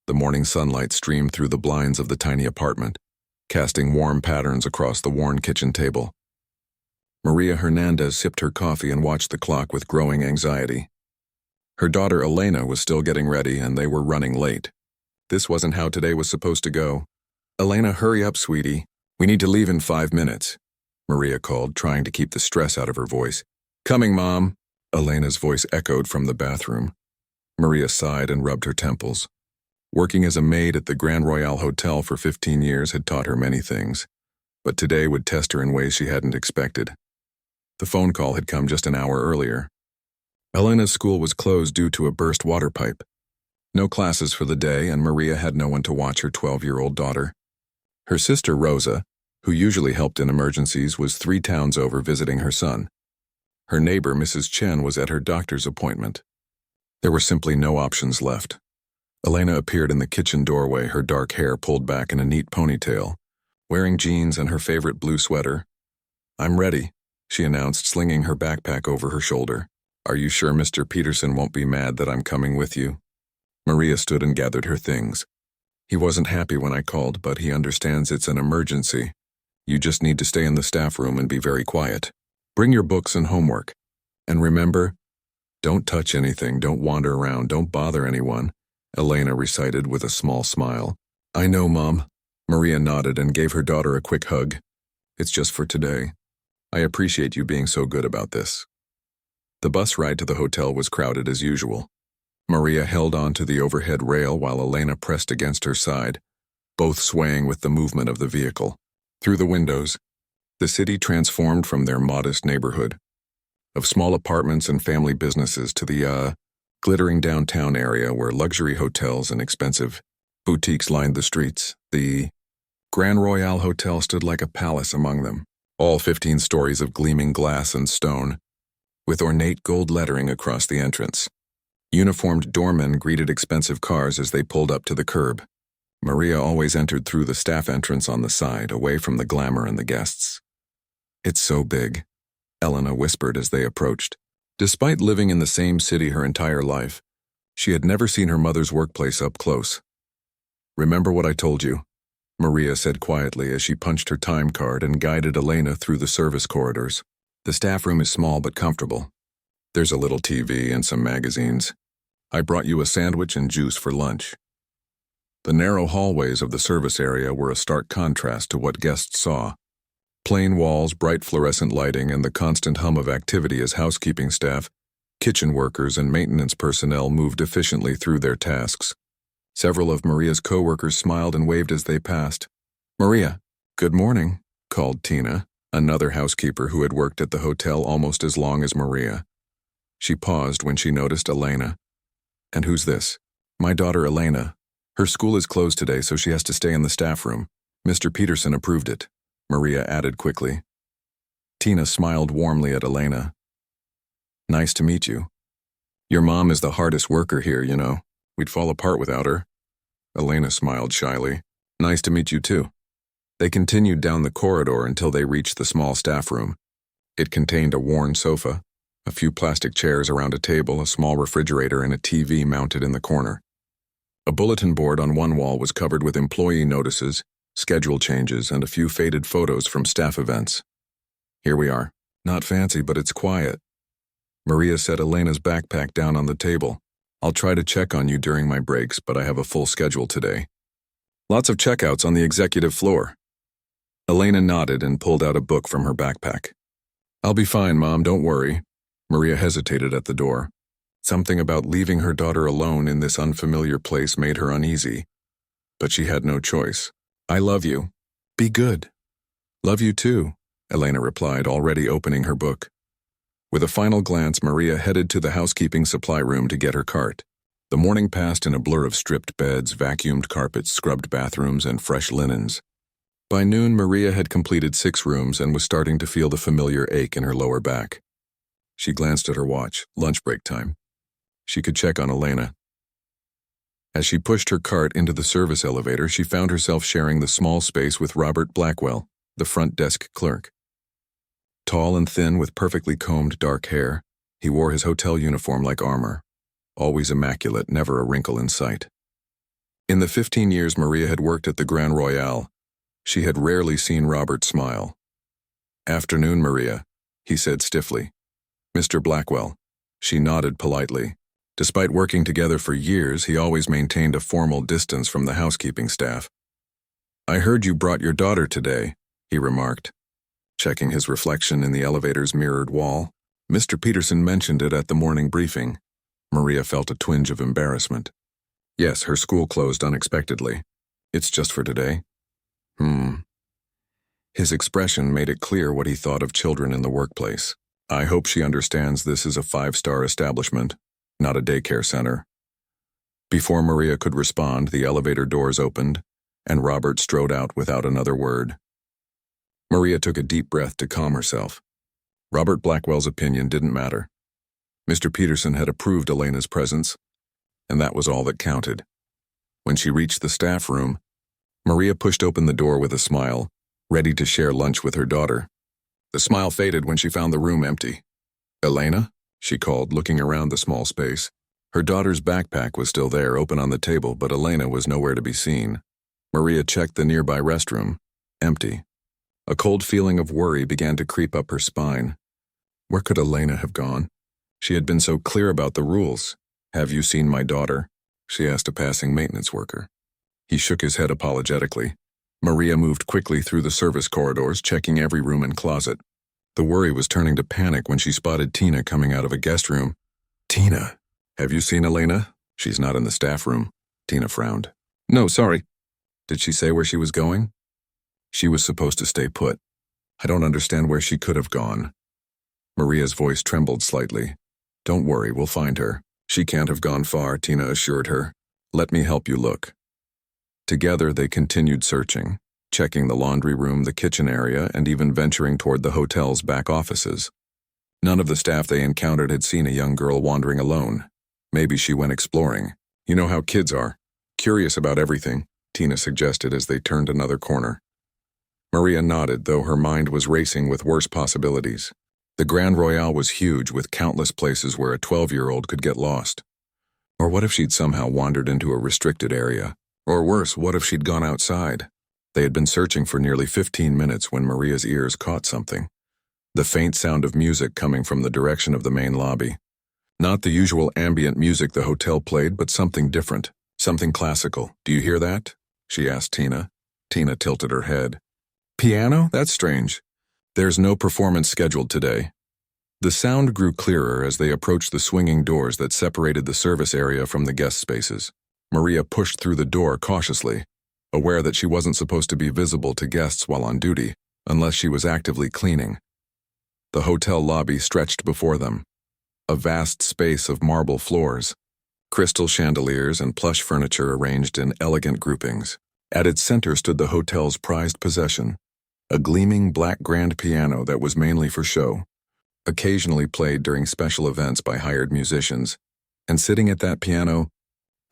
The morning sunlight streamed through the blinds of the tiny apartment, casting warm patterns across the worn kitchen table. Maria Hernandez sipped her coffee and watched the clock with growing anxiety. Her daughter Elena was still getting ready, and they were running late. This wasn't how today was supposed to go. "Elena, hurry up, sweetie. We need to leave in 5 minutes," Maria called, trying to keep the stress out of her voice. "Coming, Mom," Elena's voice echoed from the bathroom. Maria sighed and rubbed her temples. Working as a maid at the Grand Royale Hotel for 15 years had taught her many things, but today would test her in ways she hadn't expected. The phone call had come just an hour earlier. Elena's school was closed due to a burst water pipe. No classes for the day, and Maria had no one to watch her 12-year-old daughter. Her sister Rosa, who usually helped in emergencies, was 3 towns over visiting her son. Her neighbor, Mrs. Chen, was at her doctor's appointment. There were simply no options left. Elena appeared in the kitchen doorway, her dark hair pulled back in a neat ponytail, wearing jeans and her favorite blue sweater. "I'm ready," she announced, slinging her backpack over her shoulder. "Are you sure Mr. Peterson won't be mad that I'm coming with you?" Maria stood and gathered her things. "He wasn't happy when I called, but he understands it's an emergency. You just need to stay in the staff room and be very quiet. Bring your books and homework. And remember, don't touch anything, don't wander around, don't bother anyone," Elena recited with a small smile. "I know, Mom." Maria nodded and gave her daughter a quick hug. "It's just for today. I appreciate you being so good about this." The bus ride to the hotel was crowded as usual. Maria held on to the overhead rail while Elena pressed against her side, both swaying with the movement of the vehicle. Through the windows, the city transformed from their modest neighborhood of small apartments and family businesses to the glittering downtown area where luxury hotels and expensive boutiques lined the streets. The Grand Royale Hotel stood like a palace among them, all 15 stories of gleaming glass and stone, with ornate gold lettering across the entrance. Uniformed doormen greeted expensive cars as they pulled up to the curb. Maria always entered through the staff entrance on the side, away from the glamour and the guests. "It's so big," Elena whispered as they approached. Despite living in the same city her entire life, she had never seen her mother's workplace up close. "Remember what I told you," Maria said quietly as she punched her time card and guided Elena through the service corridors. "The staff room is small but comfortable. There's a little TV and some magazines. I brought you a sandwich and juice for lunch." The narrow hallways of the service area were a stark contrast to what guests saw. Plain walls, bright fluorescent lighting, and the constant hum of activity as housekeeping staff, kitchen workers, and maintenance personnel moved efficiently through their tasks. Several of Maria's co-workers smiled and waved as they passed. "Maria, good morning," called Tina, another housekeeper who had worked at the hotel almost as long as Maria. She paused when she noticed Elena. "And who's this?" "My daughter Elena. Her school is closed today, so she has to stay in the staff room. Mr. Peterson approved it," Maria added quickly. Tina smiled warmly at Elena. "Nice to meet you. Your mom is the hardest worker here, you know. We'd fall apart without her." Elena smiled shyly. "Nice to meet you too." They continued down the corridor until they reached the small staff room. It contained a worn sofa, a few plastic chairs around a table, a small refrigerator, and a TV mounted in the corner. A bulletin board on one wall was covered with employee notices, schedule changes, and a few faded photos from staff events. "Here we are. Not fancy, but it's quiet." Maria set Elena's backpack down on the table. "I'll try to check on you during my breaks, but I have a full schedule today. Lots of checkouts on the executive floor." Elena nodded and pulled out a book from her backpack. "I'll be fine, Mom, don't worry." Maria hesitated at the door. Something about leaving her daughter alone in this unfamiliar place made her uneasy, but she had no choice. "I love you. Be good." "Love you too," Elena replied, already opening her book. With a final glance, Maria headed to the housekeeping supply room to get her cart. The morning passed in a blur of stripped beds, vacuumed carpets, scrubbed bathrooms, and fresh linens. By noon, Maria had completed 6 rooms and was starting to feel the familiar ache in her lower back. She glanced at her watch. Lunch break time. She could check on Elena. As she pushed her cart into the service elevator, she found herself sharing the small space with Robert Blackwell, the front desk clerk. Tall and thin with perfectly combed dark hair, he wore his hotel uniform like armor. Always immaculate, never a wrinkle in sight. In the 15 years Maria had worked at the Grand Royale, she had rarely seen Robert smile. "Afternoon, Maria," he said stiffly. "Mr. Blackwell." She nodded politely. Despite working together for years, he always maintained a formal distance from the housekeeping staff. "I heard you brought your daughter today," he remarked, checking his reflection in the elevator's mirrored wall. Mr. Peterson mentioned it at the morning briefing. Maria felt a twinge of embarrassment. "Yes, her school closed unexpectedly. It's just for today." His expression made it clear what he thought of children in the workplace. "I hope she understands this is a 5-star establishment, not a daycare center." Before Maria could respond, the elevator doors opened, and Robert strode out without another word. Maria took a deep breath to calm herself. Robert Blackwell's opinion didn't matter. Mr. Peterson had approved Elena's presence, and that was all that counted. When she reached the staff room, Maria pushed open the door with a smile, ready to share lunch with her daughter. The smile faded when she found the room empty. "Elena?" she called, looking around the small space. Her daughter's backpack was still there, open on the table, but Elena was nowhere to be seen. Maria checked the nearby restroom. Empty. A cold feeling of worry began to creep up her spine. Where could Elena have gone? She had been so clear about the rules. "Have you seen my daughter?" she asked a passing maintenance worker. He shook his head apologetically. Maria moved quickly through the service corridors, checking every room and closet. The worry was turning to panic when she spotted Tina coming out of a guest room. "Tina, have you seen Elena?" "She's not in the staff room." Tina frowned. "No, sorry." "Did she say where she was going?" "She was supposed to stay put. I don't understand where she could have gone." Maria's voice trembled slightly. "Don't worry, we'll find her. She can't have gone far," Tina assured her. "Let me help you look." Together they continued searching, checking the laundry room, the kitchen area, and even venturing toward the hotel's back offices. None of the staff they encountered had seen a young girl wandering alone. Maybe she went exploring. "You know how kids are. Curious about everything," Tina suggested as they turned another corner. Maria nodded, though her mind was racing with worse possibilities. The Grand Royale was huge, with countless places where a 12-year-old could get lost. Or what if she'd somehow wandered into a restricted area? Or worse, what if she'd gone outside? They had been searching for nearly 15 minutes when Maria's ears caught something. The faint sound of music coming from the direction of the main lobby. Not the usual ambient music the hotel played, but something different, something classical. "Do you hear that?" she asked Tina. Tina tilted her head. "Piano? That's strange. There's no performance scheduled today." The sound grew clearer as they approached the swinging doors that separated the service area from the guest spaces. Maria pushed through the door cautiously, aware that she wasn't supposed to be visible to guests while on duty, unless she was actively cleaning. The hotel lobby stretched before them, a vast space of marble floors, crystal chandeliers and plush furniture arranged in elegant groupings. At its center stood the hotel's prized possession, a gleaming black grand piano that was mainly for show, occasionally played during special events by hired musicians. And sitting at that piano,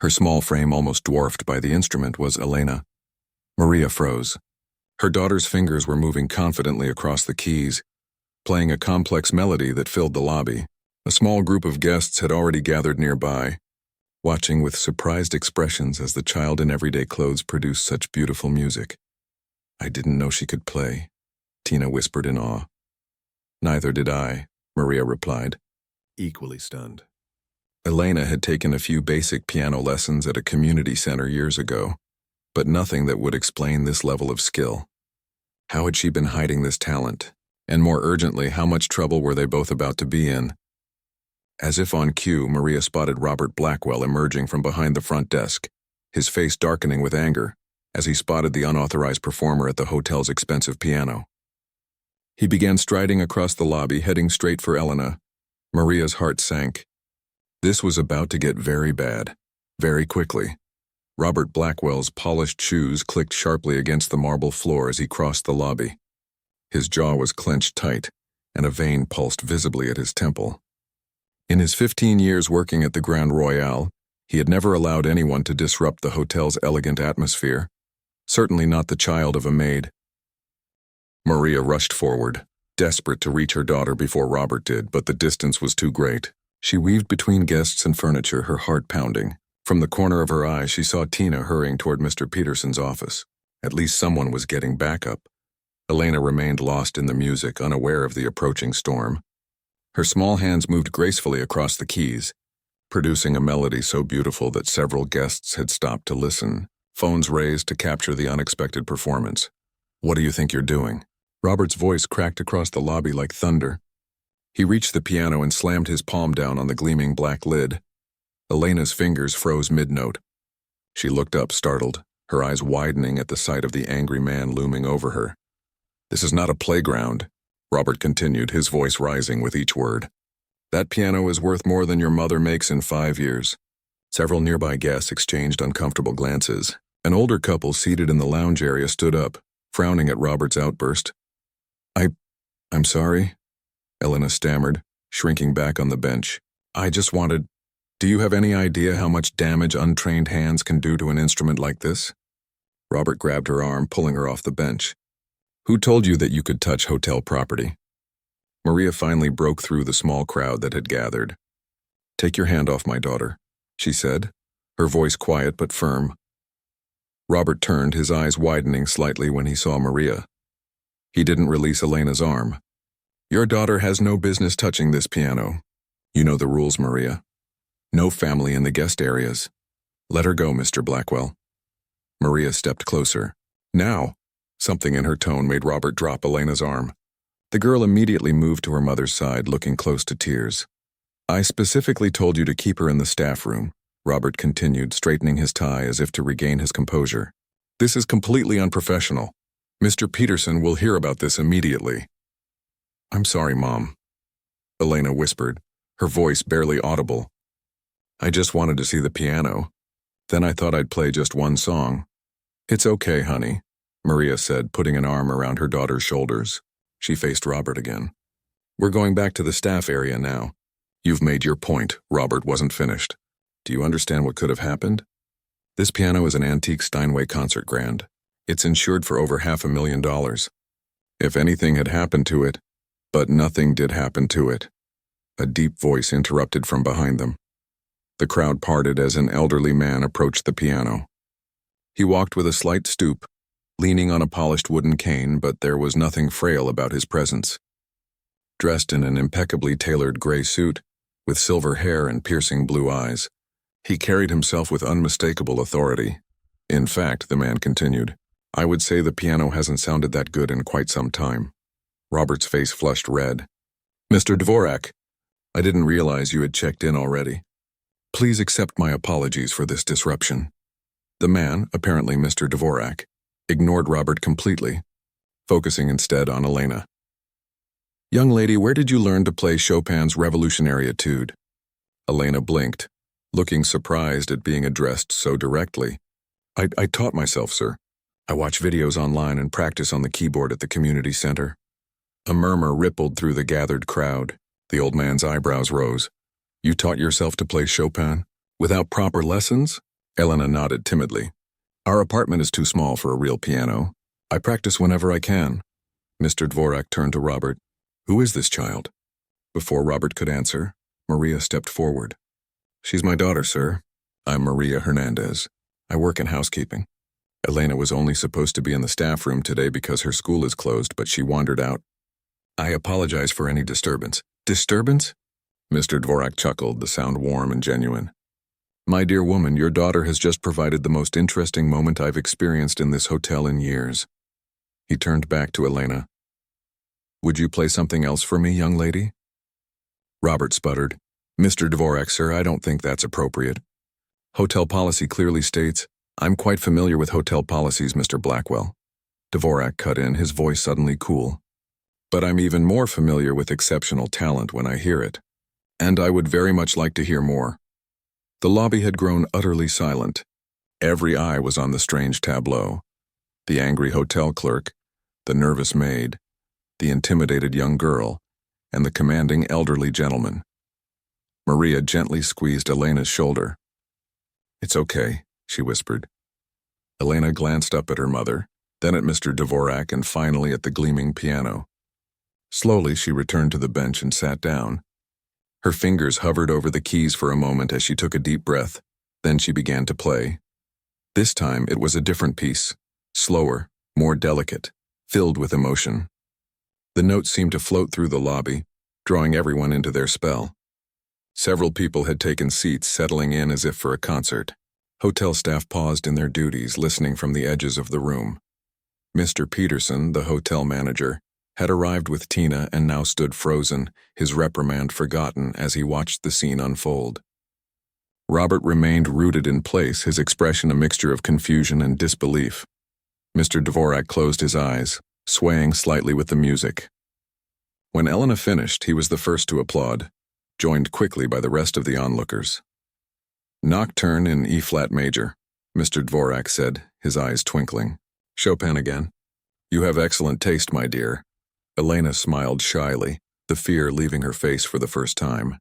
her small frame almost dwarfed by the instrument, was Elena. Maria froze. Her daughter's fingers were moving confidently across the keys, playing a complex melody that filled the lobby. A small group of guests had already gathered nearby, watching with surprised expressions as the child in everyday clothes produced such beautiful music. "I didn't know she could play," Tina whispered in awe. "Neither did I," Maria replied, equally stunned. Elena had taken a few basic piano lessons at a community center years ago, but nothing that would explain this level of skill. How had she been hiding this talent? And more urgently, how much trouble were they both about to be in? As if on cue, Maria spotted Robert Blackwell emerging from behind the front desk, his face darkening with anger as he spotted the unauthorized performer at the hotel's expensive piano. He began striding across the lobby, heading straight for Elena. Maria's heart sank. This was about to get very bad, very quickly. Robert Blackwell's polished shoes clicked sharply against the marble floor as he crossed the lobby. His jaw was clenched tight, and a vein pulsed visibly at his temple. In his 15 years working at the Grand Royale, he had never allowed anyone to disrupt the hotel's elegant atmosphere, certainly not the child of a maid. Maria rushed forward, desperate to reach her daughter before Robert did, but the distance was too great. She weaved between guests and furniture, her heart pounding. From the corner of her eye, she saw Tina hurrying toward Mr. Peterson's office. At least someone was getting backup. Elena remained lost in the music, unaware of the approaching storm. Her small hands moved gracefully across the keys, producing a melody so beautiful that several guests had stopped to listen, phones raised to capture the unexpected performance. "What do you think you're doing?" Robert's voice cracked across the lobby like thunder. He reached the piano and slammed his palm down on the gleaming black lid. Elena's fingers froze mid-note. She looked up, startled, her eyes widening at the sight of the angry man looming over her. "This is not a playground," Robert continued, his voice rising with each word. "That piano is worth more than your mother makes in 5 years." Several nearby guests exchanged uncomfortable glances. An older couple seated in the lounge area stood up, frowning at Robert's outburst. I'm sorry," Elena stammered, shrinking back on the bench. "I just wanted... Do you have any idea how much damage untrained hands can do to an instrument like this?" Robert grabbed her arm, pulling her off the bench. "Who told you that you could touch hotel property?" Maria finally broke through the small crowd that had gathered. "Take your hand off my daughter," she said, her voice quiet but firm. Robert turned, his eyes widening slightly when he saw Maria. He didn't release Elena's arm. "Your daughter has no business touching this piano. You know the rules, Maria. No family in the guest areas. Let her go, Mr. Blackwell." Maria stepped closer. "Now." Something in her tone made Robert drop Elena's arm. The girl immediately moved to her mother's side, looking close to tears. "I specifically told you to keep her in the staff room," Robert continued, straightening his tie as if to regain his composure. "This is completely unprofessional. Mr. Peterson will hear about this immediately." "I'm sorry, Mom," Elena whispered, her voice barely audible. "I just wanted to see the piano. Then I thought I'd play just one song." "It's okay, honey," Maria said, putting an arm around her daughter's shoulders. She faced Robert again. "We're going back to the staff area now." "You've made your point," Robert wasn't finished. "Do you understand what could have happened? This piano is an antique Steinway concert grand. It's insured for over $500,000. If anything had happened to it, but nothing did happen to it." A deep voice interrupted from behind them. The crowd parted as an elderly man approached the piano. He walked with a slight stoop, leaning on a polished wooden cane, but there was nothing frail about his presence. Dressed in an impeccably tailored gray suit, with silver hair and piercing blue eyes, he carried himself with unmistakable authority. "In fact," the man continued, "I would say the piano hasn't sounded that good in quite some time." Robert's face flushed red. "Mr. Dvorak, I didn't realize you had checked in already. Please accept my apologies for this disruption." The man, apparently Mr. Dvorak, ignored Robert completely, focusing instead on Elena. "Young lady, where did you learn to play Chopin's Revolutionary Etude?" Elena blinked, looking surprised at being addressed so directly. I taught myself, sir. I watch videos online and practice on the keyboard at the community center." A murmur rippled through the gathered crowd. The old man's eyebrows rose. "You taught yourself to play Chopin? Without proper lessons?" Elena nodded timidly. "Our apartment is too small for a real piano. I practice whenever I can." Mr. Dvorak turned to Robert. "Who is this child?" Before Robert could answer, Maria stepped forward. "She's my daughter, sir. I'm Maria Hernandez. I work in housekeeping. Elena was only supposed to be in the staff room today because her school is closed, but she wandered out. I apologize for any disturbance." "Disturbance?" Mr. Dvorak chuckled, the sound warm and genuine. "My dear woman, your daughter has just provided the most interesting moment I've experienced in this hotel in years." He turned back to Elena. "Would you play something else for me, young lady?" Robert sputtered. "Mr. Dvorak, sir, I don't think that's appropriate. Hotel policy clearly states..." "I'm quite familiar with hotel policies, Mr. Blackwell." Dvorak cut in, his voice suddenly cool. "But I'm even more familiar with exceptional talent when I hear it. And I would very much like to hear more." The lobby had grown utterly silent. Every eye was on the strange tableau. The angry hotel clerk, the nervous maid, the intimidated young girl, and the commanding elderly gentleman. Maria gently squeezed Elena's shoulder. "It's okay," she whispered. Elena glanced up at her mother, then at Mr. Dvorak, and finally at the gleaming piano. Slowly, she returned to the bench and sat down. Her fingers hovered over the keys for a moment as she took a deep breath. Then she began to play. This time it was a different piece, slower, more delicate, filled with emotion. The notes seemed to float through the lobby, drawing everyone into their spell. Several people had taken seats, settling in as if for a concert. Hotel staff paused in their duties, listening from the edges of the room. Mr. Peterson, the hotel manager, had arrived with Tina and now stood frozen, his reprimand forgotten as he watched the scene unfold. Robert remained rooted in place, his expression a mixture of confusion and disbelief. Mr. Dvorak closed his eyes, swaying slightly with the music. When Elena finished, he was the first to applaud, joined quickly by the rest of the onlookers. "Nocturne in E-flat major," Mr. Dvorak said, his eyes twinkling. "Chopin again. You have excellent taste, my dear." Elena smiled shyly, the fear leaving her face for the first time.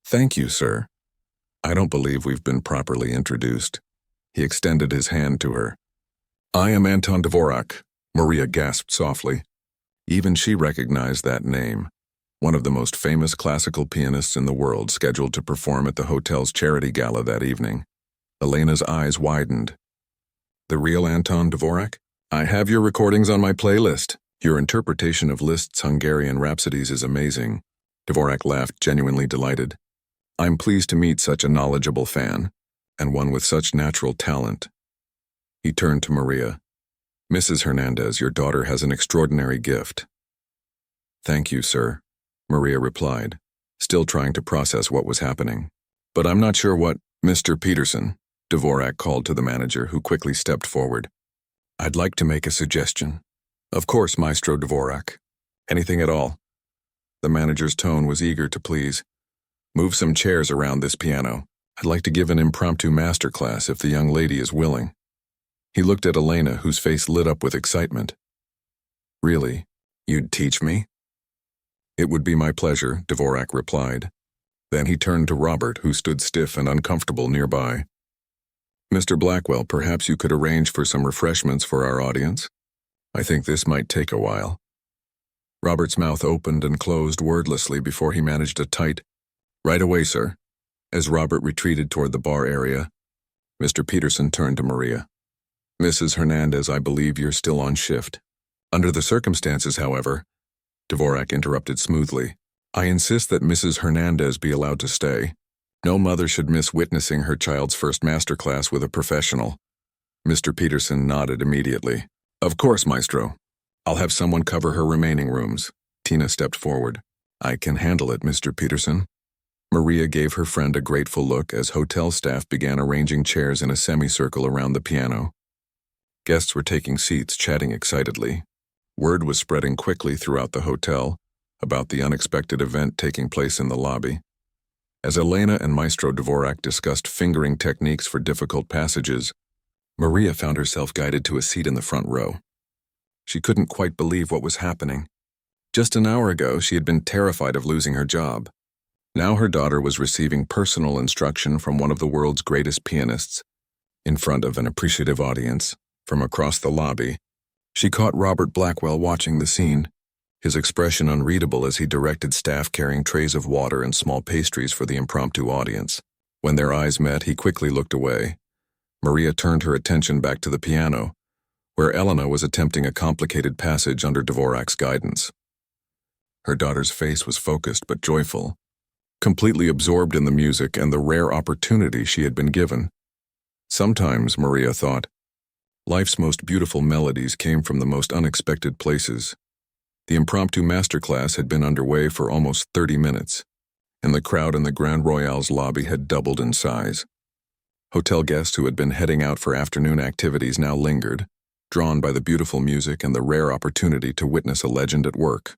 "Thank you, sir. I don't believe we've been properly introduced." He extended his hand to her. "I am Anton Dvorak," Maria gasped softly. Even she recognized that name, one of the most famous classical pianists in the world scheduled to perform at the hotel's charity gala that evening. Elena's eyes widened. "The real Anton Dvorak? I have your recordings on my playlist. Your interpretation of Liszt's Hungarian Rhapsodies is amazing." Dvorak laughed, genuinely delighted. "I'm pleased to meet such a knowledgeable fan, and one with such natural talent." He turned to Maria. "Mrs. Hernandez, your daughter has an extraordinary gift." "Thank you, sir," Maria replied, still trying to process what was happening. "But I'm not sure what—" "Mr. Peterson," Dvorak called to the manager, who quickly stepped forward. "I'd like to make a suggestion." "Of course, Maestro Dvorak. Anything at all." The manager's tone was eager to please. "Move some chairs around this piano. I'd like to give an impromptu masterclass if the young lady is willing." He looked at Elena, whose face lit up with excitement. "Really? You'd teach me?" "It would be my pleasure," Dvorak replied. Then he turned to Robert, who stood stiff and uncomfortable nearby. "Mr. Blackwell, perhaps you could arrange for some refreshments for our audience? I think this might take a while." Robert's mouth opened and closed wordlessly before he managed a tight, "Right away, sir." As Robert retreated toward the bar area, Mr. Peterson turned to Maria. "Mrs. Hernandez, I believe you're still on shift. Under the circumstances, however," Dvorak interrupted smoothly, "I insist that Mrs. Hernandez be allowed to stay. No mother should miss witnessing her child's first masterclass with a professional." Mr. Peterson nodded immediately. "Of course, Maestro. I'll have someone cover her remaining rooms." Tina stepped forward. "I can handle it, Mr. Peterson." Maria gave her friend a grateful look as hotel staff began arranging chairs in a semicircle around the piano. Guests were taking seats, chatting excitedly. Word was spreading quickly throughout the hotel about the unexpected event taking place in the lobby. As Elena and Maestro Dvorak discussed fingering techniques for difficult passages, Maria found herself guided to a seat in the front row. She couldn't quite believe what was happening. Just an hour ago, she had been terrified of losing her job. Now her daughter was receiving personal instruction from one of the world's greatest pianists, in front of an appreciative audience. From across the lobby, she caught Robert Blackwell watching the scene, his expression unreadable as he directed staff carrying trays of water and small pastries for the impromptu audience. When their eyes met, he quickly looked away. Maria turned her attention back to the piano, where Elena was attempting a complicated passage under Dvorak's guidance. Her daughter's face was focused but joyful, completely absorbed in the music and the rare opportunity she had been given. Sometimes, Maria thought, life's most beautiful melodies came from the most unexpected places. The impromptu masterclass had been underway for almost 30 minutes, and the crowd in the Grand Royale's lobby had doubled in size. Hotel guests who had been heading out for afternoon activities now lingered, drawn by the beautiful music and the rare opportunity to witness a legend at work.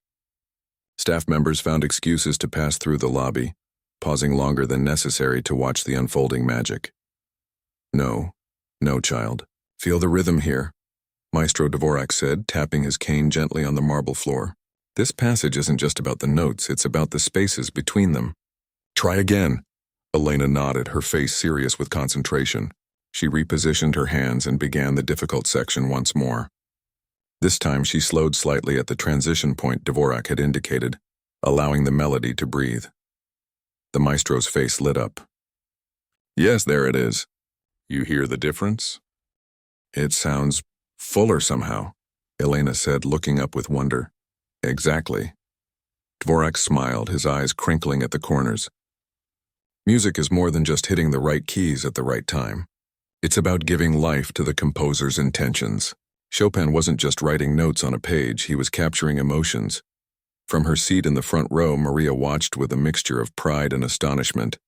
Staff members found excuses to pass through the lobby, pausing longer than necessary to watch the unfolding magic. "No, child. Feel the rhythm here," Maestro Dvorak said, tapping his cane gently on the marble floor. "This passage isn't just about the notes, it's about the spaces between them." "Try again." Elena nodded, her face serious with concentration. She repositioned her hands and began the difficult section once more. This time she slowed slightly at the transition point Dvorak had indicated, allowing the melody to breathe. The maestro's face lit up. "Yes, there it is. You hear the difference? It sounds fuller somehow, Elena said, looking up with wonder. Exactly. Dvorak smiled, his eyes crinkling at the corners. Music is more than just hitting the right keys at the right time. It's about giving life to the composer's intentions. Chopin wasn't just writing notes on a page, he was capturing emotions. From her seat in the front row, Maria watched with a mixture of pride and astonishment.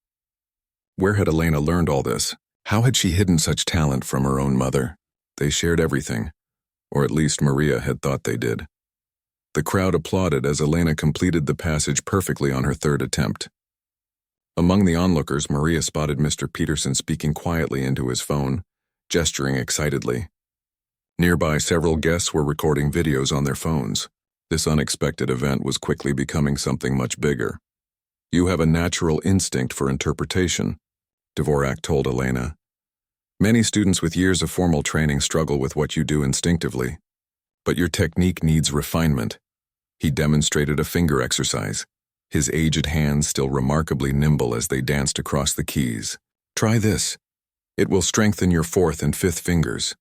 Where had Elena learned all this? How had she hidden such talent from her own mother? They shared everything, or at least Maria had thought they did. The crowd applauded as Elena completed the passage perfectly on her third attempt. Among the onlookers, Maria spotted Mr. Peterson speaking quietly into his phone, gesturing excitedly. Nearby, several guests were recording videos on their phones. This unexpected event was quickly becoming something much bigger. You have a natural instinct for interpretation, Dvorak told Elena. Many students with years of formal training struggle with what you do instinctively. But your technique needs refinement. He demonstrated a finger exercise, his aged hands still remarkably nimble as they danced across the keys. Try this. It will strengthen your fourth and fifth fingers.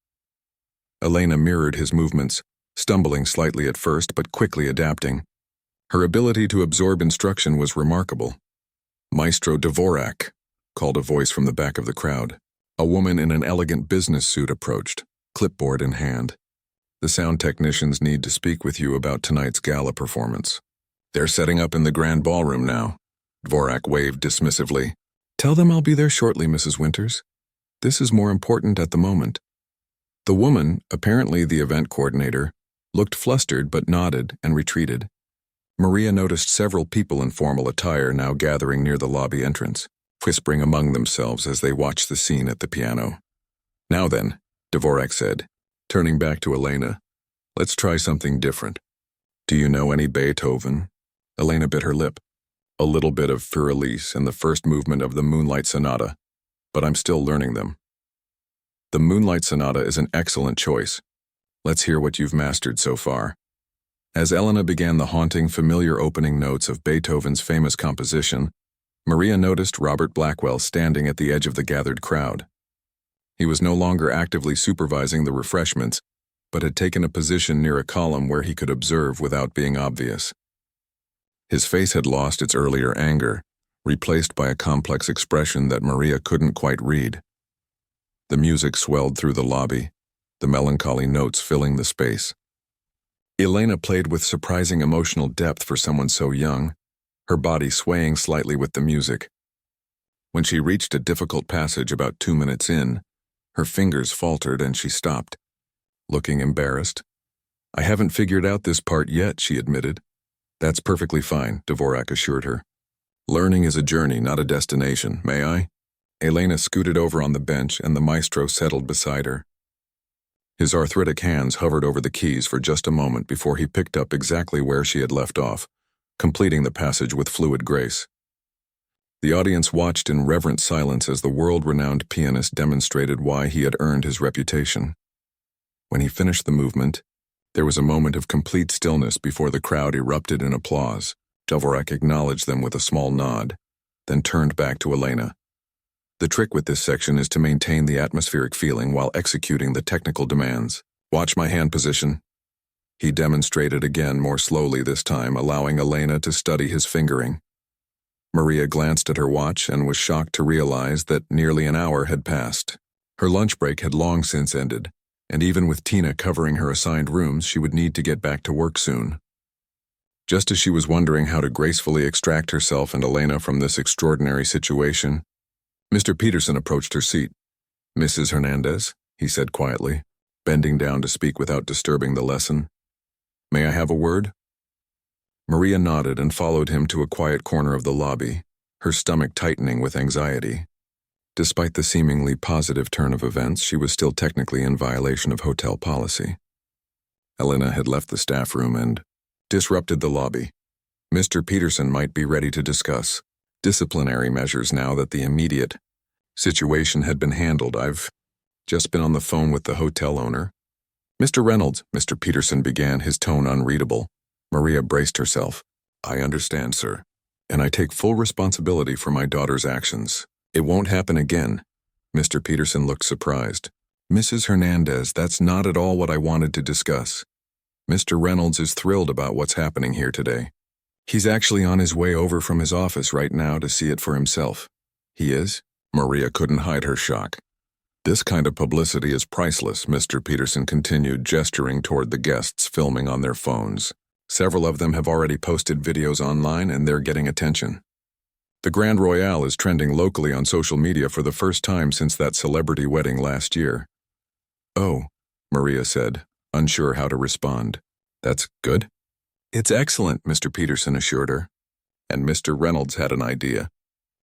Elena mirrored his movements, stumbling slightly at first but quickly adapting. Her ability to absorb instruction was remarkable. Maestro Dvorak, called a voice from the back of the crowd. A woman in an elegant business suit approached, clipboard in hand. The sound technicians need to speak with you about tonight's gala performance. They're setting up in the grand ballroom now. Dvorak waved dismissively. Tell them I'll be there shortly, Mrs. Winters. This is more important at the moment. The woman, apparently the event coordinator, looked flustered but nodded and retreated. Maria noticed several people in formal attire now gathering near the lobby entrance, whispering among themselves as they watched the scene at the piano. Now then, Dvorak said, turning back to Elena, let's try something different. Do you know any Beethoven? Elena bit her lip. A little bit of Für Elise and the first movement of the Moonlight Sonata, but I'm still learning them. The Moonlight Sonata is an excellent choice. Let's hear what you've mastered so far. As Elena began the haunting, familiar opening notes of Beethoven's famous composition, Maria noticed Robert Blackwell standing at the edge of the gathered crowd. He was no longer actively supervising the refreshments, but had taken a position near a column where he could observe without being obvious. His face had lost its earlier anger, replaced by a complex expression that Maria couldn't quite read. The music swelled through the lobby, the melancholy notes filling the space. Elena played with surprising emotional depth for someone so young, her body swaying slightly with the music. When she reached a difficult passage about 2 minutes in, her fingers faltered and she stopped, looking embarrassed. I haven't figured out this part yet, she admitted. That's perfectly fine, Dvorak assured her. Learning is a journey, not a destination, may I? Elena scooted over on the bench and the maestro settled beside her. His arthritic hands hovered over the keys for just a moment before he picked up exactly where she had left off, completing the passage with fluid grace. The audience watched in reverent silence as the world-renowned pianist demonstrated why he had earned his reputation. When he finished the movement, there was a moment of complete stillness before the crowd erupted in applause. Dvorak acknowledged them with a small nod, then turned back to Elena. The trick with this section is to maintain the atmospheric feeling while executing the technical demands. Watch my hand position. He demonstrated again more slowly this time, allowing Elena to study his fingering. Maria glanced at her watch and was shocked to realize that nearly an hour had passed. Her lunch break had long since ended, and even with Tina covering her assigned rooms, she would need to get back to work soon. Just as she was wondering how to gracefully extract herself and Elena from this extraordinary situation, Mr. Peterson approached her seat. Mrs. Hernandez, he said quietly, bending down to speak without disturbing the lesson. May I have a word? Maria nodded and followed him to a quiet corner of the lobby, her stomach tightening with anxiety. Despite the seemingly positive turn of events, she was still technically in violation of hotel policy. Elena had left the staff room and disrupted the lobby. Mr. Peterson might be ready to discuss disciplinary measures now that the immediate situation had been handled. I've just been on the phone with the hotel owner. Mr. Reynolds, Mr. Peterson began, his tone unreadable. Maria braced herself. I understand, sir, and I take full responsibility for my daughter's actions. It won't happen again. Mr. Peterson looked surprised. Mrs. Hernandez, that's not at all what I wanted to discuss. Mr. Reynolds is thrilled about what's happening here today. He's actually on his way over from his office right now to see it for himself. He is? Maria couldn't hide her shock. This kind of publicity is priceless, Mr. Peterson continued, gesturing toward the guests filming on their phones. Several of them have already posted videos online and they're getting attention. The Grand Royale is trending locally on social media for the first time since that celebrity wedding last year. Oh, Maria said, unsure how to respond. That's good? It's excellent, Mr. Peterson assured her. And Mr. Reynolds had an idea.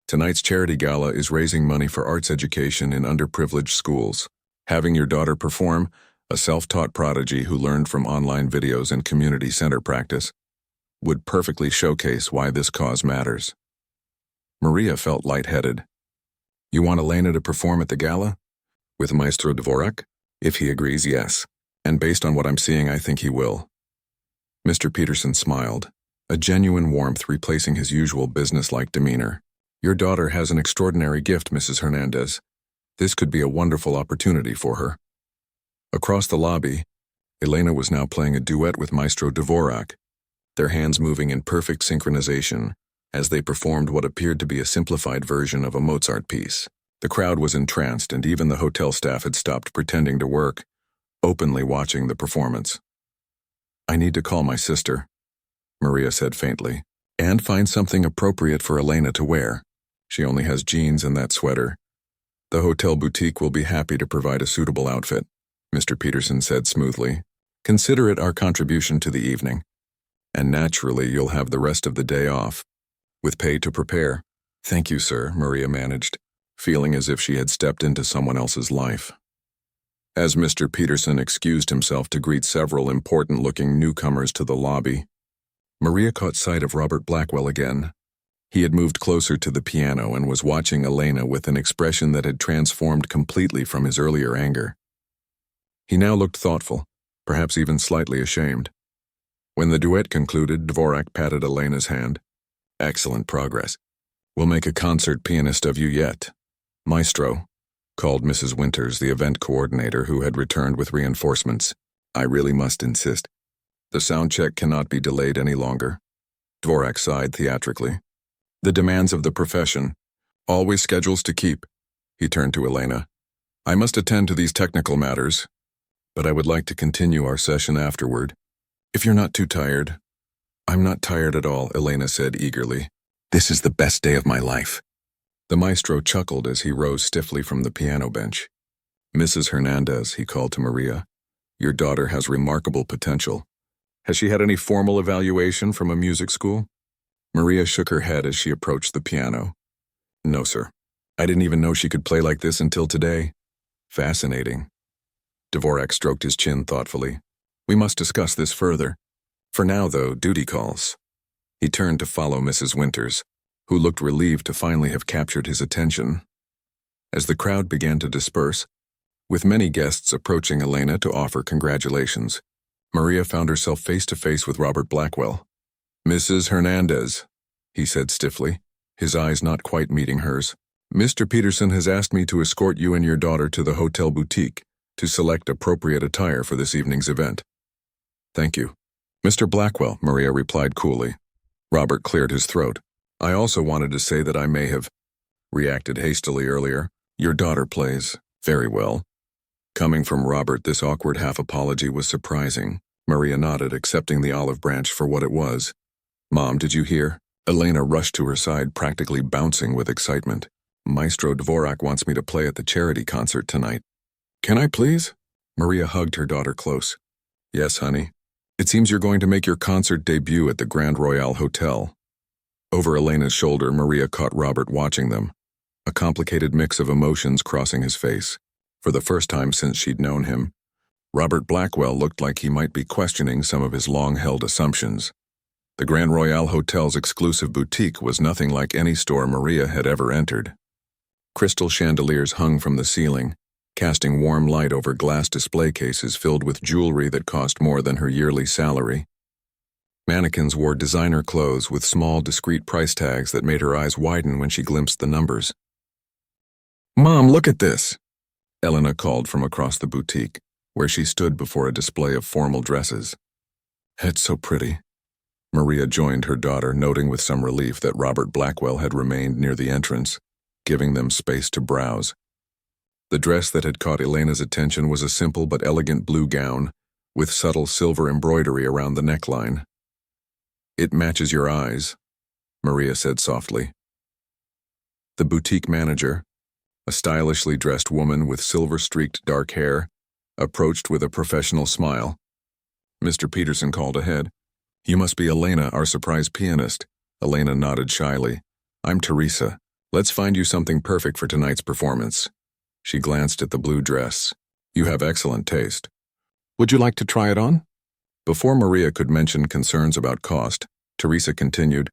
Tonight's charity gala is raising money for arts education in underprivileged schools. Having your daughter perform, a self-taught prodigy who learned from online videos and community center practice, would perfectly showcase why this cause matters. Maria felt lightheaded. You want Elena to perform at the gala? With Maestro Dvorak? If he agrees, yes. And based on what I'm seeing, I think he will. Mr. Peterson smiled, a genuine warmth replacing his usual business-like demeanor. Your daughter has an extraordinary gift, Mrs. Hernandez. This could be a wonderful opportunity for her. Across the lobby, Elena was now playing a duet with Maestro Dvorak, their hands moving in perfect synchronization as they performed what appeared to be a simplified version of a Mozart piece. The crowd was entranced, and even the hotel staff had stopped pretending to work, openly watching the performance. I need to call my sister, Maria said faintly, and find something appropriate for Elena to wear. She only has jeans and that sweater. The hotel boutique will be happy to provide a suitable outfit, Mr. Peterson said smoothly. Consider it our contribution to the evening. And naturally, you'll have the rest of the day off, with pay to prepare. Thank you, sir, Maria managed, feeling as if she had stepped into someone else's life. As Mr. Peterson excused himself to greet several important-looking newcomers to the lobby, Maria caught sight of Robert Blackwell again. He had moved closer to the piano and was watching Elena with an expression that had transformed completely from his earlier anger. He now looked thoughtful, perhaps even slightly ashamed. When the duet concluded, Dvorak patted Elena's hand. Excellent progress. We'll make a concert pianist of you yet. Maestro, called Mrs. Winters, the event coordinator who had returned with reinforcements. I really must insist. The sound check cannot be delayed any longer. Dvorak sighed theatrically. The demands of the profession. Always schedules to keep. He turned to Elena. I must attend to these technical matters, but I would like to continue our session afterward. If you're not too tired. I'm not tired at all, Elena said eagerly. This is the best day of my life. The maestro chuckled as he rose stiffly from the piano bench. Mrs. Hernandez, he called to Maria. Your daughter has remarkable potential. Has she had any formal evaluation from a music school? Maria shook her head as she approached the piano. No, sir. I didn't even know she could play like this until today. Fascinating. Dvorak stroked his chin thoughtfully. We must discuss this further. For now, though, duty calls. He turned to follow Mrs. Winters, who looked relieved to finally have captured his attention. As the crowd began to disperse, with many guests approaching Elena to offer congratulations, Maria found herself face to face with Robert Blackwell. Mrs. Hernandez, he said stiffly, his eyes not quite meeting hers. Mr. Peterson has asked me to escort you and your daughter to the hotel boutique to select appropriate attire for this evening's event. Thank you. Mr. Blackwell, Maria replied coolly. Robert cleared his throat. I also wanted to say that I may have reacted hastily earlier. Your daughter plays very well. Coming from Robert, this awkward half-apology was surprising. Maria nodded, accepting the olive branch for what it was. Mom, did you hear? Elena rushed to her side, practically bouncing with excitement. Maestro Dvorak wants me to play at the charity concert tonight. Can I please? Maria hugged her daughter close. Yes, honey. It seems you're going to make your concert debut at the Grand Royale Hotel. Over Elena's shoulder, Maria caught Robert watching them, a complicated mix of emotions crossing his face. For the first time since she'd known him, Robert Blackwell looked like he might be questioning some of his long-held assumptions. The Grand Royale Hotel's exclusive boutique was nothing like any store Maria had ever entered. Crystal chandeliers hung from the ceiling, casting warm light over glass display cases filled with jewelry that cost more than her yearly salary. Mannequins wore designer clothes with small, discreet price tags that made her eyes widen when she glimpsed the numbers. Mom, look at this! Elena called from across the boutique, where she stood before a display of formal dresses. It's so pretty. Maria joined her daughter, noting with some relief that Robert Blackwell had remained near the entrance, giving them space to browse. The dress that had caught Elena's attention was a simple but elegant blue gown, with subtle silver embroidery around the neckline. It matches your eyes, Maria said softly. The boutique manager, a stylishly dressed woman with silver-streaked dark hair, approached with a professional smile. Mr. Peterson called ahead. You must be Elena, our surprise pianist. Elena nodded shyly. I'm Teresa. Let's find you something perfect for tonight's performance. She glanced at the blue dress. You have excellent taste. Would you like to try it on? Before Maria could mention concerns about cost, Teresa continued.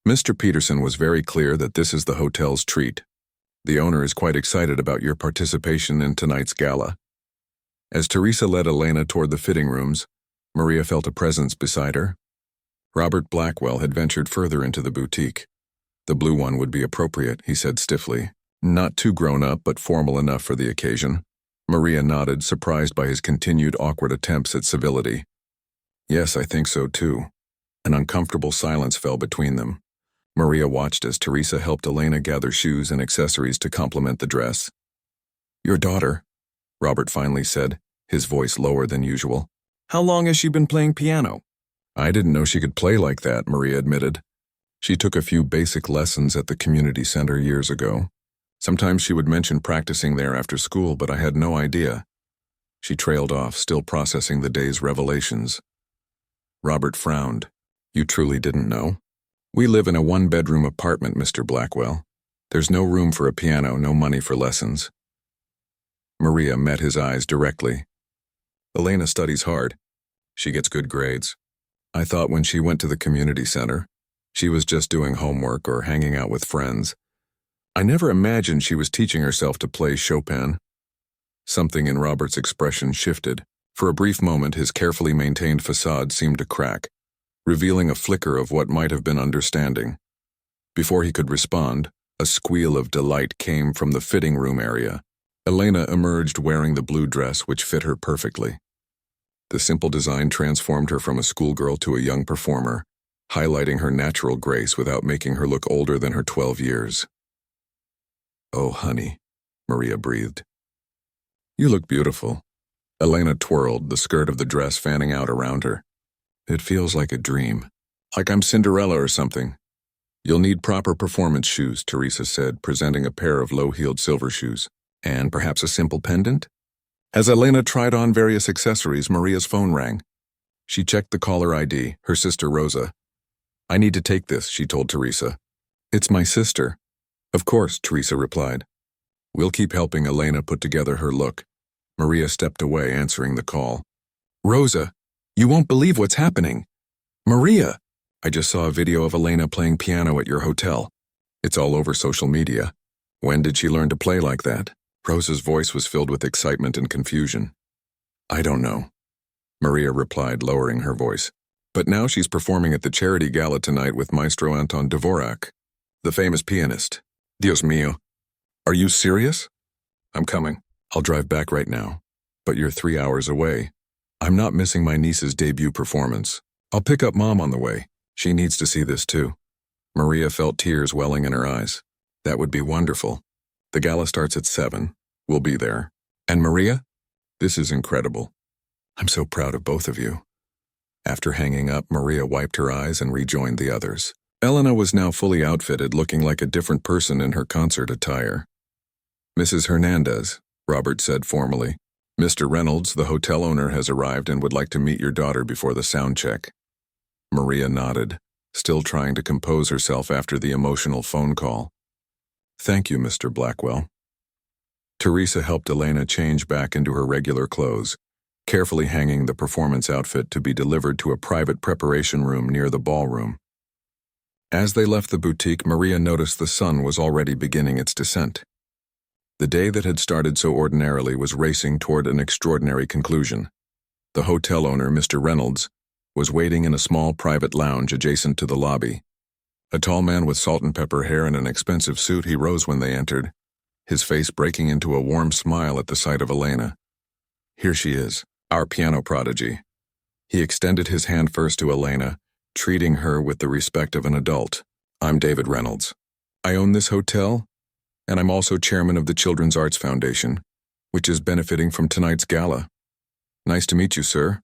Mr. Peterson was very clear that this is the hotel's treat. The owner is quite excited about your participation in tonight's gala. As Teresa led Elena toward the fitting rooms, Maria felt a presence beside her. Robert Blackwell had ventured further into the boutique. The blue one would be appropriate, he said stiffly. Not too grown up, but formal enough for the occasion. Maria nodded, surprised by his continued awkward attempts at civility. Yes, I think so too. An uncomfortable silence fell between them. Maria watched as Teresa helped Elena gather shoes and accessories to complement the dress. Your daughter, Robert finally said, his voice lower than usual. How long has she been playing piano? I didn't know she could play like that, Maria admitted. She took a few basic lessons at the community center years ago. Sometimes she would mention practicing there after school, but I had no idea. She trailed off, still processing the day's revelations. Robert frowned. You truly didn't know? We live in a one-bedroom apartment, Mr. Blackwell. There's no room for a piano, no money for lessons. Maria met his eyes directly. Elena studies hard. She gets good grades. I thought when she went to the community center, she was just doing homework or hanging out with friends. I never imagined she was teaching herself to play Chopin. Something in Robert's expression shifted. For a brief moment, his carefully maintained facade seemed to crack, revealing a flicker of what might have been understanding. Before he could respond, a squeal of delight came from the fitting room area. Elena emerged wearing the blue dress, which fit her perfectly. The simple design transformed her from a schoolgirl to a young performer, highlighting her natural grace without making her look older than her 12 years. Oh, honey, Maria breathed. You look beautiful. Elena twirled, the skirt of the dress fanning out around her. It feels like a dream, like I'm Cinderella or something. You'll need proper performance shoes, Teresa said, presenting a pair of low-heeled silver shoes. And perhaps a simple pendant? As Elena tried on various accessories, Maria's phone rang. She checked the caller ID, her sister Rosa. I need to take this, she told Teresa. It's my sister. Of course, Teresa replied. We'll keep helping Elena put together her look. Maria stepped away, answering the call. Rosa, you won't believe what's happening. Maria, I just saw a video of Elena playing piano at your hotel. It's all over social media. When did she learn to play like that? Rosa's voice was filled with excitement and confusion. I don't know, Maria replied, lowering her voice. But now she's performing at the charity gala tonight with Maestro Anton Dvorak, the famous pianist. Dios mío. Are you serious? I'm coming. I'll drive back right now. But you're 3 hours away. I'm not missing my niece's debut performance. I'll pick up Mom on the way. She needs to see this too. Maria felt tears welling in her eyes. That would be wonderful. The gala starts at 7. We'll be there. And Maria? This is incredible. I'm so proud of both of you. After hanging up, Maria wiped her eyes and rejoined the others. Elena was now fully outfitted, looking like a different person in her concert attire. Mrs. Hernandez, Robert said formally. Mr. Reynolds, the hotel owner, has arrived and would like to meet your daughter before the sound check. Maria nodded, still trying to compose herself after the emotional phone call. Thank you, Mr. Blackwell. Teresa helped Elena change back into her regular clothes, carefully hanging the performance outfit to be delivered to a private preparation room near the ballroom. As they left the boutique, Maria noticed the sun was already beginning its descent. The day that had started so ordinarily was racing toward an extraordinary conclusion. The hotel owner, Mr. Reynolds, was waiting in a small private lounge adjacent to the lobby. A tall man with salt and pepper hair and an expensive suit, he rose when they entered. his face breaking into a warm smile at the sight of Elena. Here she is, our piano prodigy. He extended his hand first to Elena, treating her with the respect of an adult. I'm David Reynolds. I own this hotel, and I'm also chairman of the Children's Arts Foundation, which is benefiting from tonight's gala. Nice to meet you, sir,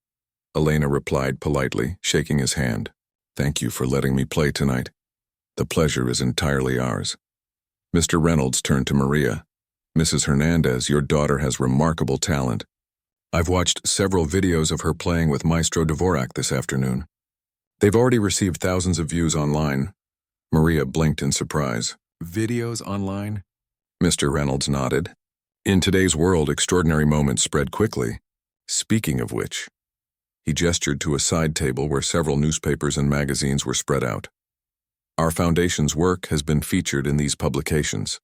Elena replied politely, shaking his hand. Thank you for letting me play tonight. The pleasure is entirely ours. Mr. Reynolds turned to Maria. Mrs. Hernandez, your daughter has remarkable talent. I've watched several videos of her playing with Maestro Dvorak this afternoon. They've already received thousands of views online. Maria blinked in surprise. Videos online? Mr. Reynolds nodded. In today's world, extraordinary moments spread quickly. Speaking of which, he gestured to a side table where several newspapers and magazines were spread out. Our foundation's work has been featured in these publications.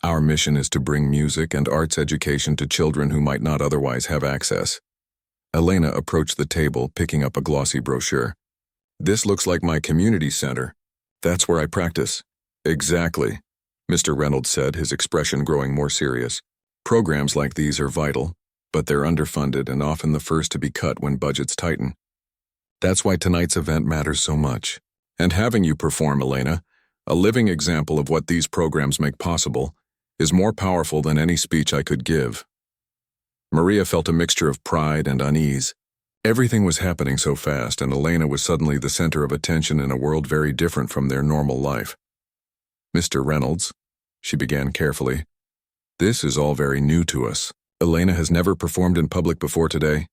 Our mission is to bring music and arts education to children who might not otherwise have access. Elena approached the table, picking up a glossy brochure. This looks like my community center. That's where I practice. Exactly, Mr. Reynolds said, his expression growing more serious. Programs like these are vital, but they're underfunded and often the first to be cut when budgets tighten. That's why tonight's event matters so much. And having you perform, Elena, a living example of what these programs make possible, is more powerful than any speech I could give. Maria felt a mixture of pride and unease. Everything was happening so fast, and Elena was suddenly the center of attention in a world very different from their normal life. Mr. Reynolds, she began carefully, this is all very new to us. Elena has never performed in public before today,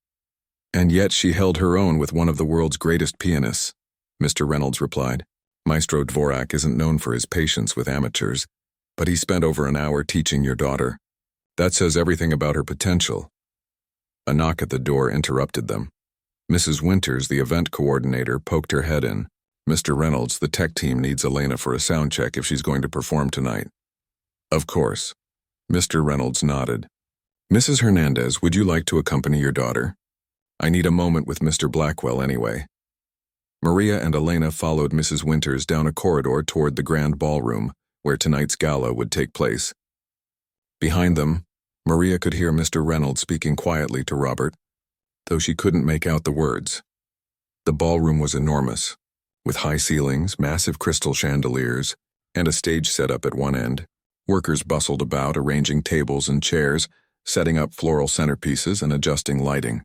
and yet she held her own with one of the world's greatest pianists, Mr. Reynolds replied. Maestro Dvorak isn't known for his patience with amateurs, but he spent over an hour teaching your daughter. That says everything about her potential. A knock at the door interrupted them. Mrs. Winters, the event coordinator, poked her head in. Mr. Reynolds, the tech team needs Elena for a sound check if she's going to perform tonight. Of course. Mr. Reynolds nodded. Mrs. Hernandez, would you like to accompany your daughter? I need a moment with Mr. Blackwell anyway. Maria and Elena followed Mrs. Winters down a corridor toward the grand ballroom, where tonight's gala would take place. Behind them, Maria could hear Mr. Reynolds speaking quietly to Robert, though she couldn't make out the words. The ballroom was enormous, with high ceilings, massive crystal chandeliers, and a stage set up at one end. Workers bustled about, arranging tables and chairs, setting up floral centerpieces and adjusting lighting.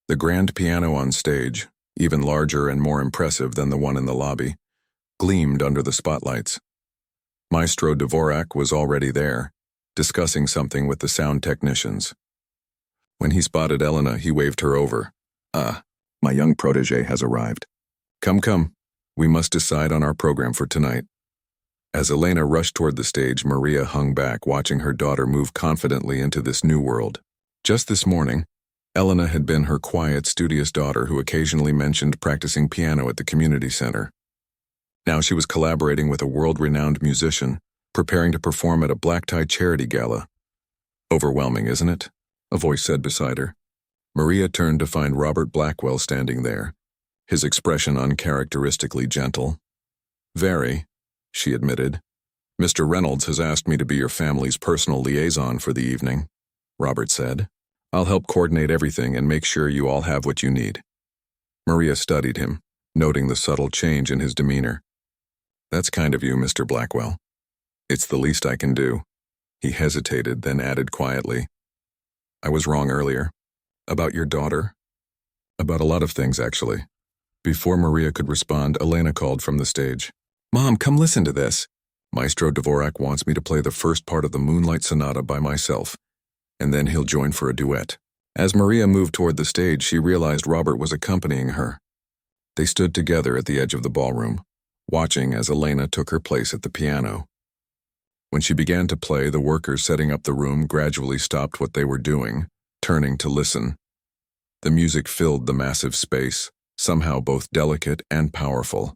The grand piano on stage, even larger and more impressive than the one in the lobby, gleamed under the spotlights. Maestro Dvorak was already there, discussing something with the sound technicians. When he spotted Elena, he waved her over. My young protege has arrived. Come, we must decide on our program for tonight. As Elena rushed toward the stage, Maria hung back, watching her daughter move confidently into this new world. Just this morning, Elena had been her quiet, studious daughter who occasionally mentioned practicing piano at the community center. Now she was collaborating with a world-renowned musician, preparing to perform at a black-tie charity gala. Overwhelming, isn't it? A voice said beside her. Maria turned to find Robert Blackwell standing there, his expression uncharacteristically gentle. Very, she admitted. Mr. Reynolds has asked me to be your family's personal liaison for the evening, Robert said. I'll help coordinate everything and make sure you all have what you need. Maria studied him, noting the subtle change in his demeanor. That's kind of you, Mr. Blackwell. It's the least I can do. He hesitated, then added quietly. I was wrong earlier. About your daughter? About a lot of things, actually. Before Maria could respond, Elena called from the stage. Mom, come listen to this. Maestro Dvorak wants me to play the first part of the Moonlight Sonata by myself, and then he'll join for a duet. As Maria moved toward the stage, she realized Robert was accompanying her. They stood together at the edge of the ballroom, watching as Elena took her place at the piano. When she began to play, the workers setting up the room gradually stopped what they were doing, turning to listen. The music filled the massive space, somehow both delicate and powerful.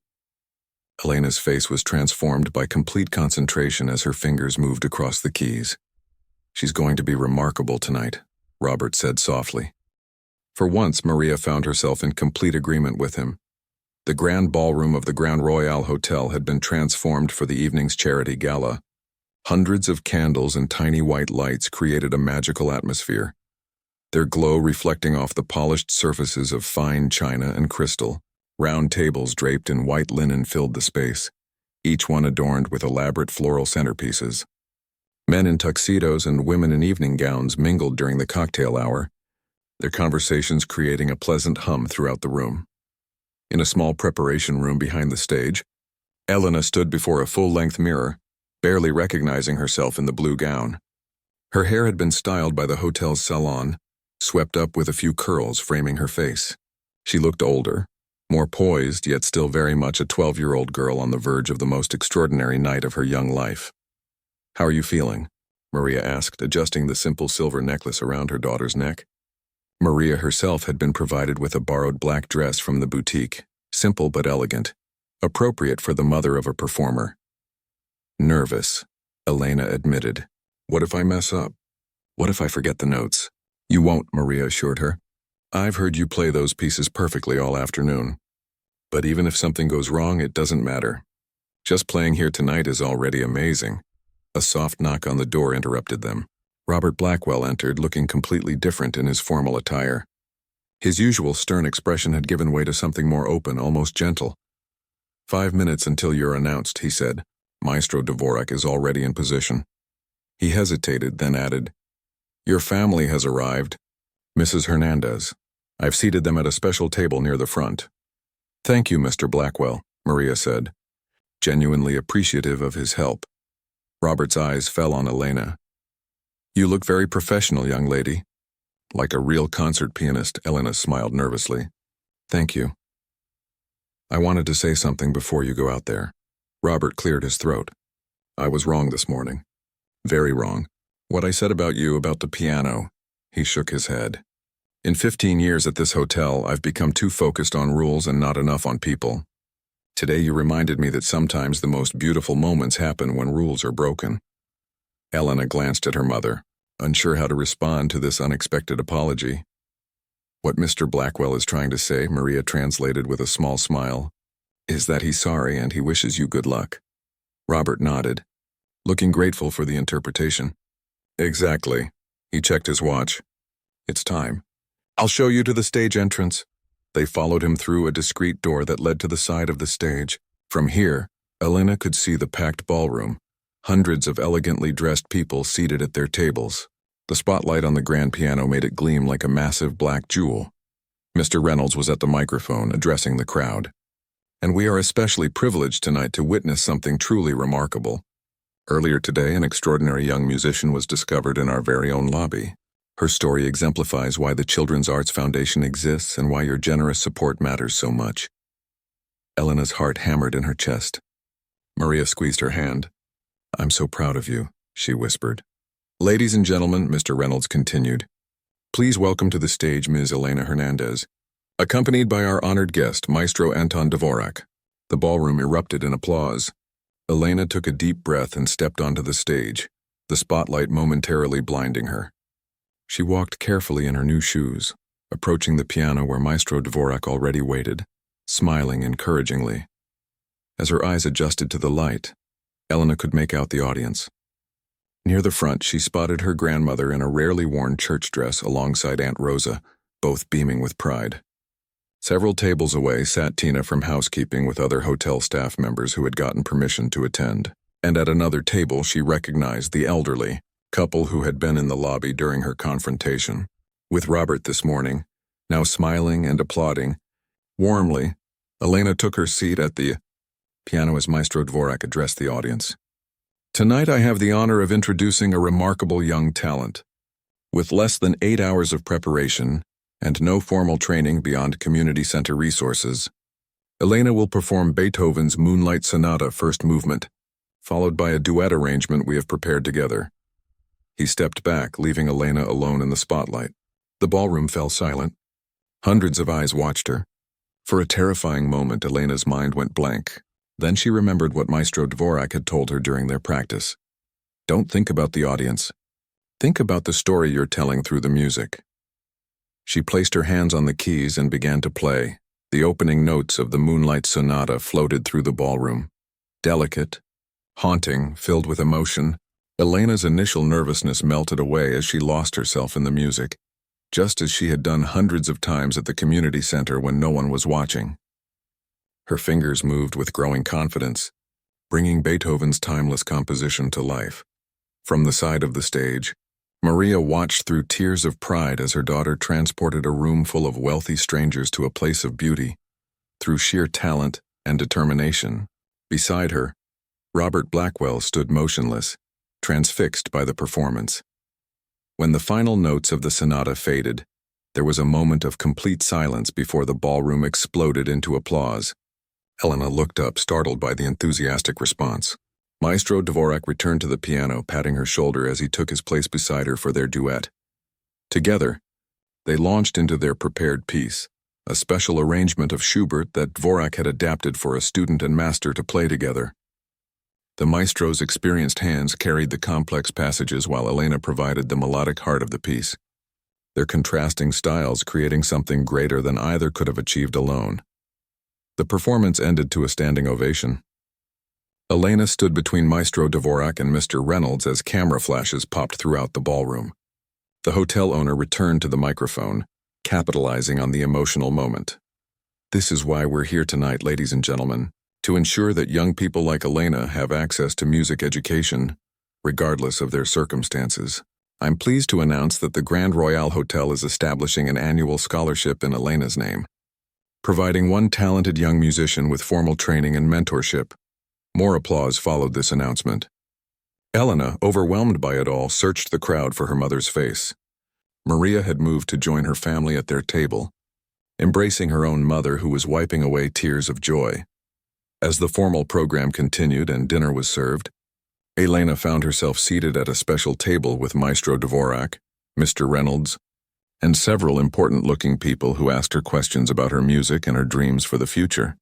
Elena's face was transformed by complete concentration as her fingers moved across the keys. She's going to be remarkable tonight, Robert said softly. For once, Maria found herself in complete agreement with him. The grand ballroom of the Grand Royal Hotel had been transformed for the evening's charity gala. Hundreds of candles and tiny white lights created a magical atmosphere, their glow reflecting off the polished surfaces of fine china and crystal. Round tables draped in white linen filled the space, each one adorned with elaborate floral centerpieces. Men in tuxedos and women in evening gowns mingled during the cocktail hour, their conversations creating a pleasant hum throughout the room. In a small preparation room behind the stage, Elena stood before a full-length mirror, barely recognizing herself in the blue gown. Her hair had been styled by the hotel's salon, swept up with a few curls framing her face. She looked older, more poised, yet still very much a 12-year-old girl on the verge of the most extraordinary night of her young life. "How are you feeling?" Maria asked, adjusting the simple silver necklace around her daughter's neck. Maria herself had been provided with a borrowed black dress from the boutique, simple but elegant, appropriate for the mother of a performer. "Nervous," Elena admitted. "What if I mess up? What if I forget the notes?" "You won't," Maria assured her. "I've heard you play those pieces perfectly all afternoon. But even if something goes wrong, it doesn't matter. Just playing here tonight is already amazing." A soft knock on the door interrupted them. Robert Blackwell entered, looking completely different in his formal attire. His usual stern expression had given way to something more open, almost gentle. "5 minutes until you're announced," he said. "Maestro Dvorak is already in position." He hesitated, then added, "Your family has arrived. Mrs. Hernandez. I've seated them at a special table near the front." "Thank you, Mr. Blackwell," Maria said, genuinely appreciative of his help. Robert's eyes fell on Elena. "You look very professional, young lady." "Like a real concert pianist," Elena smiled nervously. "Thank you. I wanted to say something before you go out there." Robert cleared his throat. "I was wrong this morning. Very wrong. What I said about you, about the piano." He shook his head. "In 15 years at this hotel, I've become too focused on rules and not enough on people. Today you reminded me that sometimes the most beautiful moments happen when rules are broken." Elena glanced at her mother, unsure how to respond to this unexpected apology. "What Mr. Blackwell is trying to say," Maria translated with a small smile, "is that he's sorry and he wishes you good luck." Robert nodded, looking grateful for the interpretation. "Exactly." He checked his watch. "It's time. I'll show you to the stage entrance." They followed him through a discreet door that led to the side of the stage. From here, Elena could see the packed ballroom, hundreds of elegantly dressed people seated at their tables. The spotlight on the grand piano made it gleam like a massive black jewel. Mr. Reynolds was at the microphone, addressing the crowd. "And we are especially privileged tonight to witness something truly remarkable. Earlier today, an extraordinary young musician was discovered in our very own lobby. Her story exemplifies why the Children's Arts Foundation exists and why your generous support matters so much." Elena's heart hammered in her chest. Maria squeezed her hand. "I'm so proud of you," she whispered. "Ladies and gentlemen," Mr. Reynolds continued, "please welcome to the stage Ms. Elena Hernandez, accompanied by our honored guest, Maestro Anton Dvorak." The ballroom erupted in applause. Elena took a deep breath and stepped onto the stage, the spotlight momentarily blinding her. She walked carefully in her new shoes, approaching the piano where Maestro Dvorak already waited, smiling encouragingly. As her eyes adjusted to the light, Elena could make out the audience. Near the front, she spotted her grandmother in a rarely worn church dress alongside Aunt Rosa, both beaming with pride. Several tables away sat Tina from housekeeping with other hotel staff members who had gotten permission to attend. And at another table, she recognized the elderly couple who had been in the lobby during her confrontation with Robert this morning, now smiling and applauding. Warmly, Elena took her seat at the piano as Maestro Dvorak addressed the audience. "Tonight I have the honor of introducing a remarkable young talent. With less than 8 hours of preparation and no formal training beyond community center resources, Elena will perform Beethoven's Moonlight Sonata First Movement, followed by a duet arrangement we have prepared together." He stepped back, leaving Elena alone in the spotlight. The ballroom fell silent. Hundreds of eyes watched her. For a terrifying moment, Elena's mind went blank. Then she remembered what Maestro Dvorak had told her during their practice. "Don't think about the audience. Think about the story you're telling through the music." She placed her hands on the keys and began to play. The opening notes of the Moonlight Sonata floated through the ballroom. Delicate, haunting, filled with emotion, Elena's initial nervousness melted away as she lost herself in the music, just as she had done hundreds of times at the community center when no one was watching. Her fingers moved with growing confidence, bringing Beethoven's timeless composition to life. From the side of the stage, Maria watched through tears of pride as her daughter transported a room full of wealthy strangers to a place of beauty, through sheer talent and determination. Beside her, Robert Blackwell stood motionless, transfixed by the performance. When the final notes of the sonata faded, there was a moment of complete silence before the ballroom exploded into applause. Elena looked up, startled by the enthusiastic response. Maestro Dvorak returned to the piano, patting her shoulder as he took his place beside her for their duet. Together, they launched into their prepared piece, a special arrangement of Schubert that Dvorak had adapted for a student and master to play together. The maestro's experienced hands carried the complex passages while Elena provided the melodic heart of the piece, their contrasting styles creating something greater than either could have achieved alone. The performance ended to a standing ovation. Elena stood between Maestro Dvorak and Mr. Reynolds as camera flashes popped throughout the ballroom. The hotel owner returned to the microphone, capitalizing on the emotional moment. "This is why we're here tonight, ladies and gentlemen, to ensure that young people like Elena have access to music education, regardless of their circumstances. I'm pleased to announce that the Grand Royale Hotel is establishing an annual scholarship in Elena's name, providing one talented young musician with formal training and mentorship." More applause followed this announcement. Elena, overwhelmed by it all, searched the crowd for her mother's face. Maria had moved to join her family at their table, embracing her own mother who was wiping away tears of joy. As the formal program continued and dinner was served, Elena found herself seated at a special table with Maestro Dvorak, Mr. Reynolds, and several important-looking people who asked her questions about her music and her dreams for the future.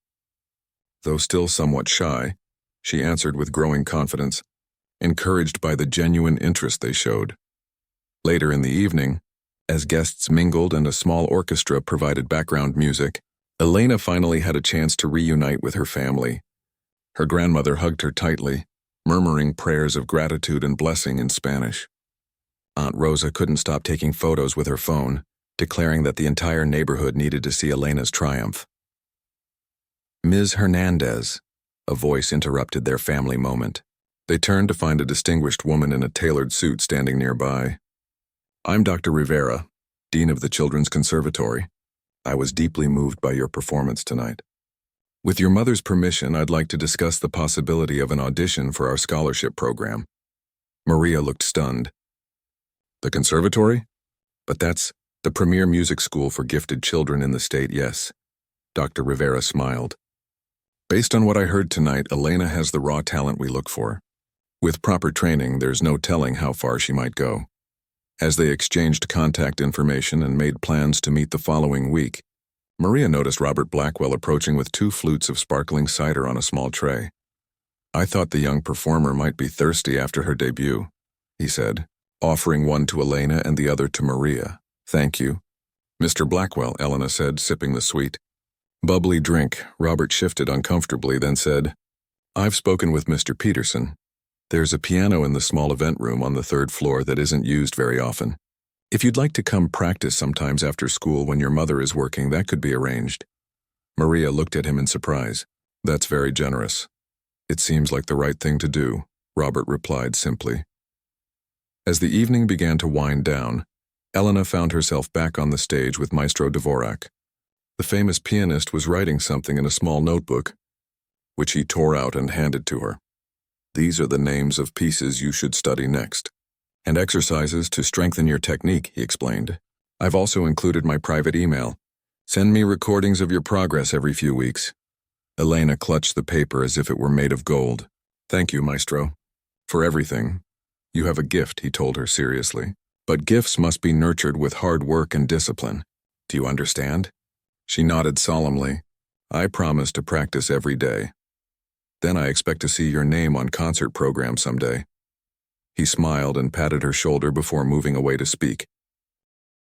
Though still somewhat shy, she answered with growing confidence, encouraged by the genuine interest they showed. Later in the evening, as guests mingled and a small orchestra provided background music, Elena finally had a chance to reunite with her family. Her grandmother hugged her tightly, murmuring prayers of gratitude and blessing in Spanish. Aunt Rosa couldn't stop taking photos with her phone, declaring that the entire neighborhood needed to see Elena's triumph. "Ms. Hernandez," a voice interrupted their family moment. They turned to find a distinguished woman in a tailored suit standing nearby. "I'm Dr. Rivera, Dean of the Children's Conservatory. I was deeply moved by your performance tonight. With your mother's permission, I'd like to discuss the possibility of an audition for our scholarship program." Maria looked stunned. "The conservatory? But that's the premier music school for gifted children in the state, yes." Dr. Rivera smiled. "Based on what I heard tonight, Elena has the raw talent we look for. With proper training, there's no telling how far she might go." As they exchanged contact information and made plans to meet the following week, Maria noticed Robert Blackwell approaching with 2 flutes of sparkling cider on a small tray. "I thought the young performer might be thirsty after her debut," he said, offering one to Elena and the other to Maria. "Thank you, Mr. Blackwell," Elena said, sipping the sweet, bubbly drink. Robert shifted uncomfortably, then said, "I've spoken with Mr. Peterson. There's a piano in the small event room on the 3rd floor that isn't used very often. If you'd like to come practice sometimes after school when your mother is working, that could be arranged." Maria looked at him in surprise. "That's very generous. It seems like the right thing to do," Robert replied simply. As the evening began to wind down, Elena found herself back on the stage with Maestro Dvorak. The famous pianist was writing something in a small notebook, which he tore out and handed to her. "These are the names of pieces you should study next, and exercises to strengthen your technique," he explained. "I've also included my private email. Send me recordings of your progress every few weeks." Elena clutched the paper as if it were made of gold. "Thank you, Maestro, for everything. You have a gift," he told her seriously. "But gifts must be nurtured with hard work and discipline. Do you understand?" She nodded solemnly. "I promise to practice every day. Then I expect to see your name on concert programs someday." He smiled and patted her shoulder before moving away to speak.